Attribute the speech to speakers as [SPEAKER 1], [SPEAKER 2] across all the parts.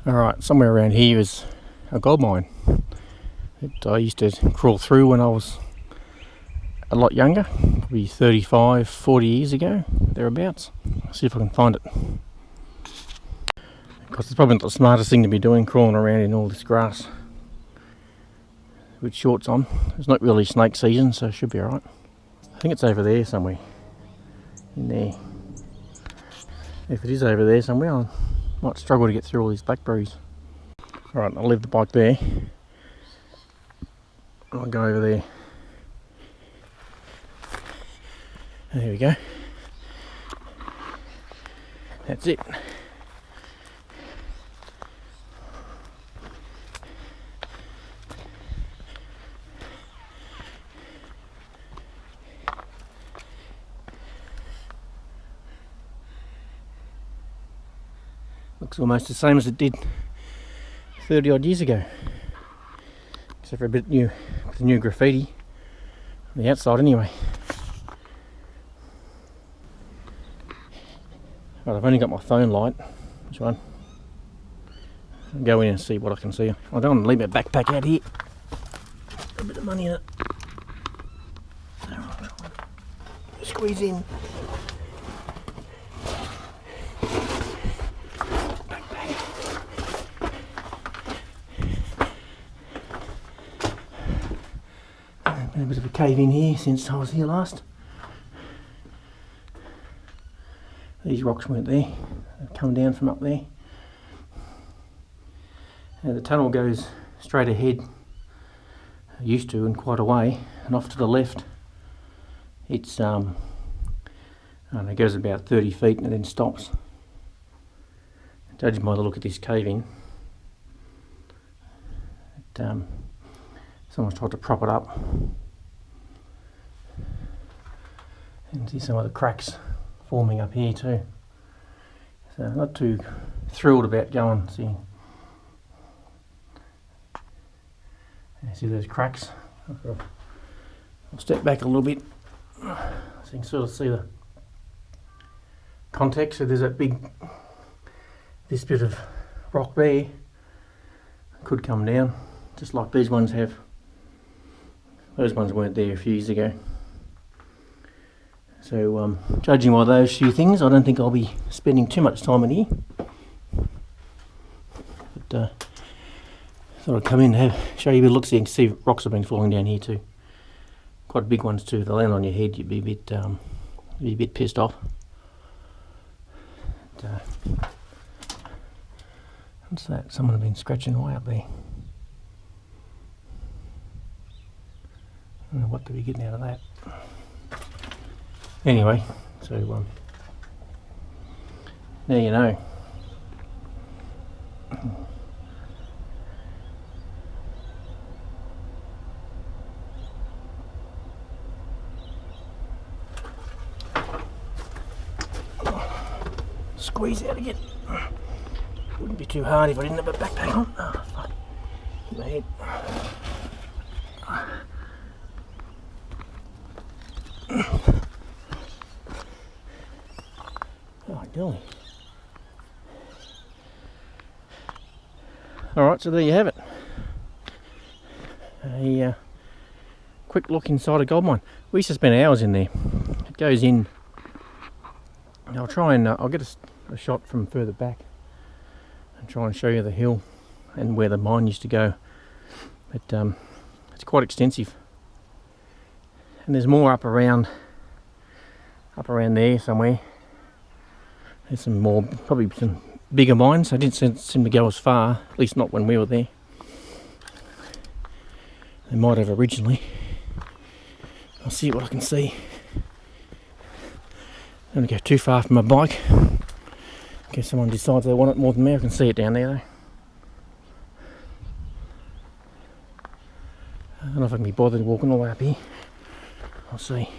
[SPEAKER 1] Alright, somewhere around here is a gold mine that I used to crawl through when I was a lot younger, probably 35, 40 years ago, thereabouts. I'll see if I can find it. Because it's probably not the smartest thing to be doing, crawling around in all this grass with shorts on. It's not really snake season, so it should be alright. I think it's over there somewhere. In there. If it is over there somewhere, I might struggle to get through all these blackberries. Alright, I'll leave the bike there. I'll go over there. There we go. That's it. Looks almost the same as it did 30 odd years ago, except for a bit new, with the new graffiti on the outside anyway. Right, I've only got my phone light. Which one? I'll go in and see what I can see. I don't want to leave my backpack out here. A bit of money in it. Squeeze in. Been a bit of a cave in here since I was here last. These rocks weren't there, they've come down from up there. And the tunnel goes straight ahead, used to, and quite a way, and off to the left it's it goes about 30 feet and then stops. Judging by the look at this cave in, someone's tried to prop it up. And see some of the cracks forming up here too. So not too thrilled about going see. See those cracks? I'll step back a little bit so you can sort of see the context. So there's that this bit of rock there could come down, just like these ones have. Those ones weren't there a few years ago. So judging by those few things, I don't think I'll be spending too much time in here. But thought I'd come in and show you a bit of look so you can see rocks have been falling down here too. Quite big ones too. If they land on your head, you'd be a bit pissed off. But, what's that? Someone has been scratching away up there. I don't know what to be getting out of that. Anyway, so there you know. Squeeze out again. Wouldn't be too hard if I didn't have a backpack on. Oh, fuck. Hit my head. Oh, golly. Alright, so there you have it. A quick look inside a gold mine. We used to spend hours in there. It goes in. I'll try and I'll get a shot from further back and try and show you the hill and where the mine used to go. But it's quite extensive. And there's more up around there somewhere. There's some more, probably some bigger mines. They didn't seem to go as far, at least not when we were there. They might have originally. I'll see what I can see. I don't go too far from my bike. In case someone decides they want it more than me, I can see it down there though. I don't know if I can be bothered walking all the way up here. I'll see.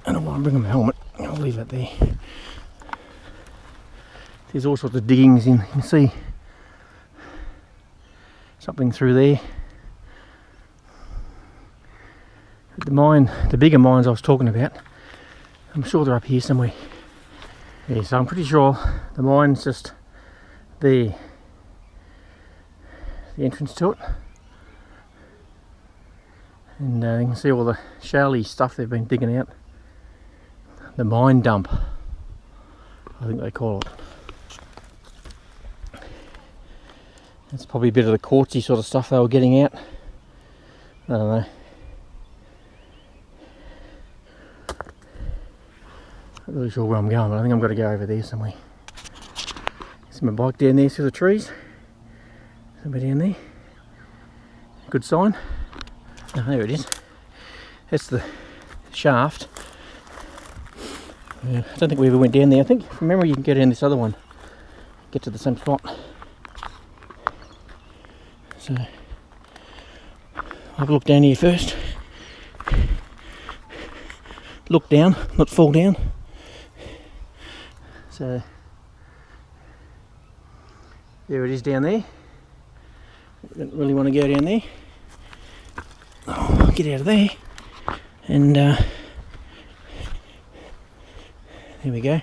[SPEAKER 1] I don't want to bring my helmet. I'll leave that there. There's all sorts of diggings in. You can see something through there. The bigger mines I was talking about, I'm sure they're up here somewhere. Yeah, so I'm pretty sure the mine's just there, the entrance to it, and you can see all the shaley stuff they've been digging out. The mine dump, I think they call it. It's probably a bit of the quartzy sort of stuff they were getting out. I don't know. Not really sure where I'm going, but I think I'm going to go over there somewhere. See my bike down there through the trees. Somebody down there. Good sign. Oh, there it is. That's the shaft. I don't think we ever went down there. I think from memory you can go down this other one, get to the same spot. So I'll have a look down here first. Look down, not fall down. So there it is down there. Don't really want to go down there. Oh, get out of there. And there we go.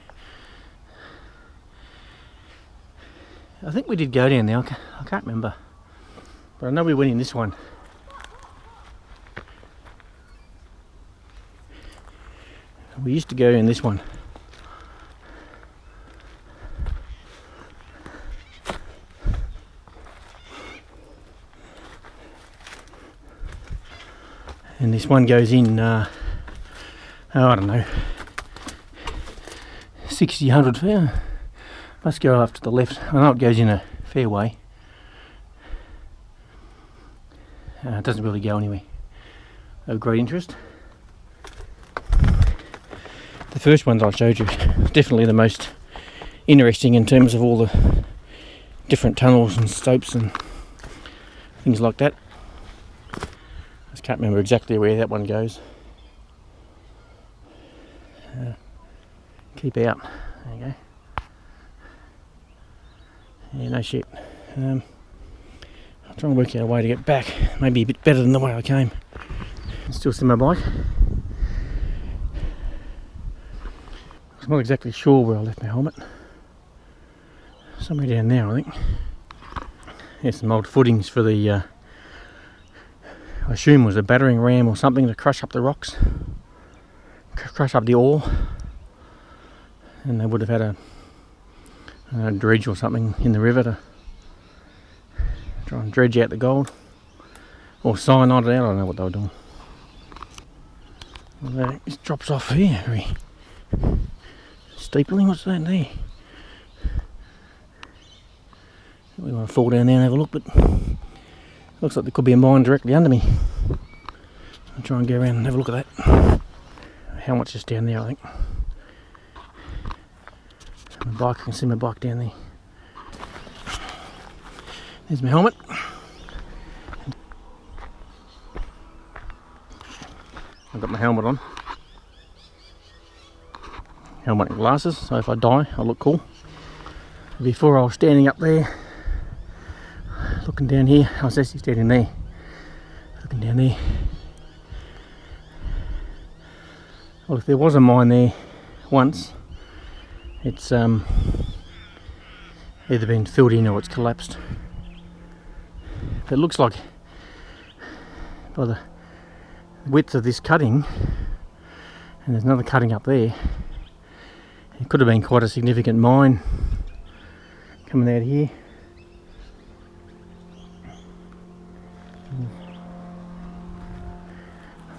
[SPEAKER 1] I think we did go down there. I can't remember, but I know we went in this one. We used to go in this one. And this one goes in, I don't know, 60, 100 feet. Must go off to the left. I know it goes in a fair way. It doesn't really go anywhere of great interest. The first ones I showed you, definitely the most interesting in terms of all the different tunnels and stopes and things like that. I just can't remember exactly where that one goes. Keep out. There you go. Yeah, no shit. I'll try and work out a way to get back. Maybe a bit better than the way I came. Still see my bike. I'm not exactly sure where I left my helmet. Somewhere down there, I think. There's some old footings for the, I assume was a battering ram or something to crush up the rocks. Crush up the ore. And they would have had a dredge or something in the river to try and dredge out the gold. Or cyanide it out, I don't know what they were doing. Well, it drops off here, very steepling. What's that there? We want to fall down there and have a look, but looks like there could be a mine directly under me. I'll try and go around and have a look at that. How much is down there, I think. My bike, I can see my bike down there. There's my helmet. I've got my helmet on. Helmet and glasses, so if I die, I'll look cool. Before I was standing up there, looking down here. I was actually standing there, looking down there. Well, if there was a mine there once, it's either been filled in or it's collapsed. But it looks like by the width of this cutting, and there's another cutting up there, it could have been quite a significant mine coming out here.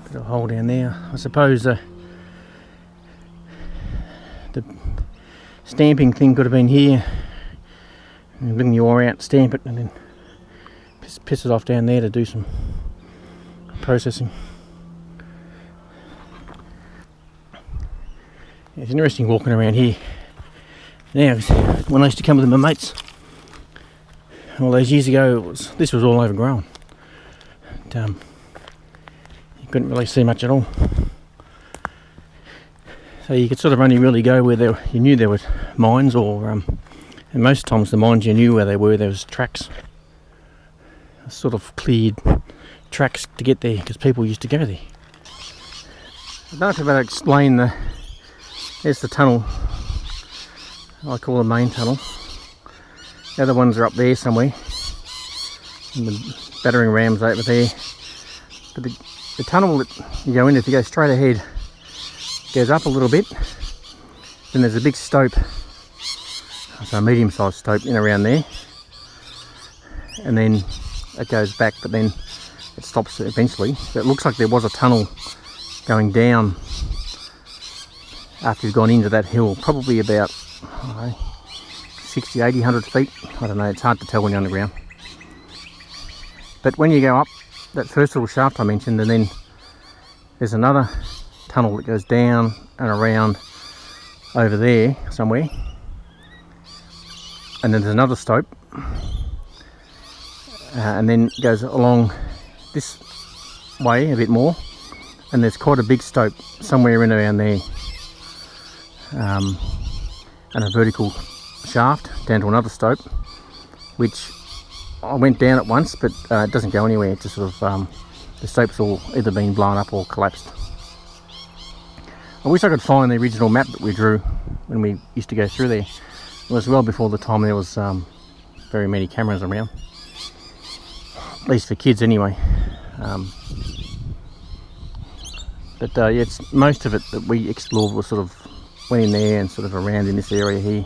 [SPEAKER 1] Bit of a hole down there. I suppose the stamping thing could have been here, and bring the ore out, stamp it, and then piss it off down there to do some processing. It's interesting walking around here now. When I used to come with my mates all those years ago, this was all overgrown. And, you couldn't really see much at all. So you could sort of only really go where you knew there were mines, or and most times the mines you knew where they were. There was tracks, sort of cleared tracks to get there because people used to go there. I don't know if I better explain there's the tunnel. I call the main tunnel. The other ones are up there somewhere. And the battering rams over there. But the tunnel that you go in, if you go straight ahead, goes up a little bit. Then there's a big stope, so a medium-sized stope in around there. And then it goes back, but then it stops eventually. So it looks like there was a tunnel going down after you've gone into that hill, probably about, I don't know, 60, 80, 100 feet. I don't know, it's hard to tell when you're underground. But when you go up that first little shaft I mentioned, and then there's another tunnel that goes down and around over there somewhere, and then there's another stope, and then it goes along this way a bit more, and there's quite a big stope somewhere in around there, and a vertical shaft down to another stope, which I went down it once, but it doesn't go anywhere. It just sort of the stope's all either been blown up or collapsed. I wish I could find the original map that we drew when we used to go through there. It was well before the time there was very many cameras around, at least for kids anyway. But yeah, it's most of it that we explored was sort of went in there and sort of around in this area here,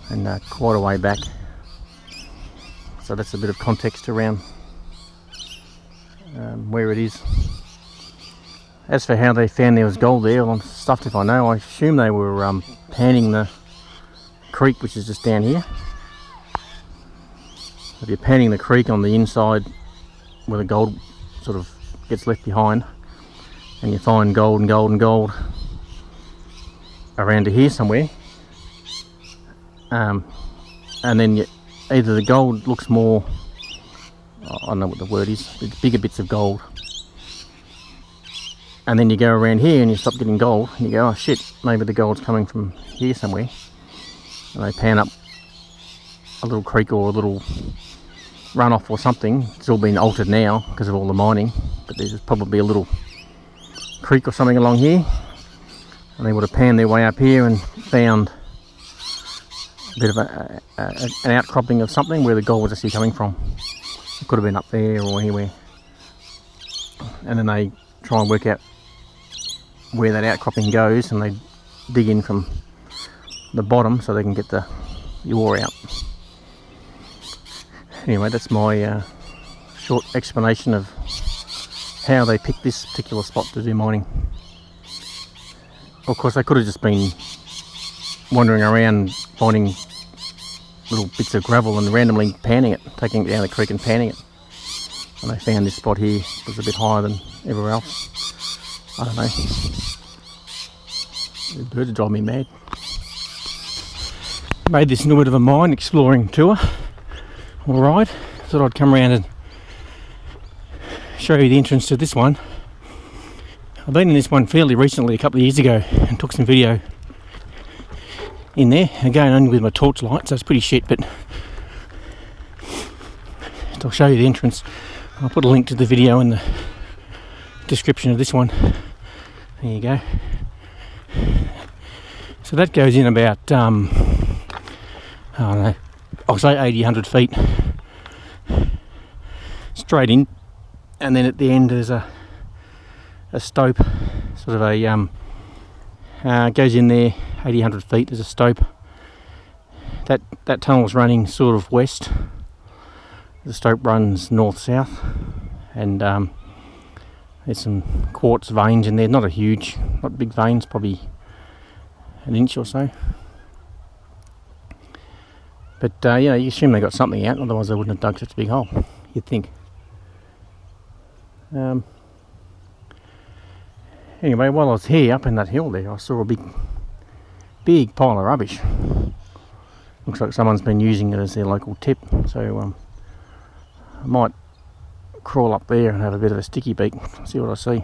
[SPEAKER 1] and quite a way back. So that's a bit of context around where it is. As for how they found there was gold there, well, I'm stuffed if I know. I assume they were panning the creek, which is just down here. If you're panning the creek on the inside where the gold sort of gets left behind, and you find gold and gold and gold around to here somewhere, and then either the gold looks more, I don't know what the word is, it's bigger bits of gold, and then you go around here and you stop getting gold, and you go, oh shit, maybe the gold's coming from here somewhere, and they pan up a little creek or a little runoff or something. It's all been altered now because of all the mining, but there's probably a little creek or something along here, and they would have panned their way up here and found a bit of an outcropping of something where the gold was actually coming from. It could have been up there or anywhere, and then they try and work out where that outcropping goes, and they dig in from the bottom so they can get the ore out. Anyway, that's my short explanation of how they picked this particular spot to do mining. Of course, they could have just been wandering around finding little bits of gravel and randomly panning it, taking it down the creek and panning it. And they found this spot here was a bit higher than everywhere else. I don't know. The birds drive me mad. Made this little bit of a mine exploring tour. Alright, thought I'd come around and show you the entrance to this one. I've been in this one fairly recently, a couple of years ago, and took some video in there. Again, only with my torchlight, so it's pretty shit, but I'll show you the entrance. I'll put a link to the video in the description of this one. There you go. So that goes in about, I don't know, I'll say 80, 100 feet straight in, and then at the end there's a stope, sort of a goes in there 80, 100 feet. There's a stope. That tunnel's running sort of west. The stope runs north-south, and there's some quartz veins in there. Not big veins, probably an inch or so. But yeah, you assume they got something out, otherwise they wouldn't have dug such a big hole, you'd think. Anyway, while I was here, up in that hill there, I saw a big pile of rubbish. Looks like someone's been using it as their local tip, so I might crawl up there and have a bit of a sticky beak, see what I see.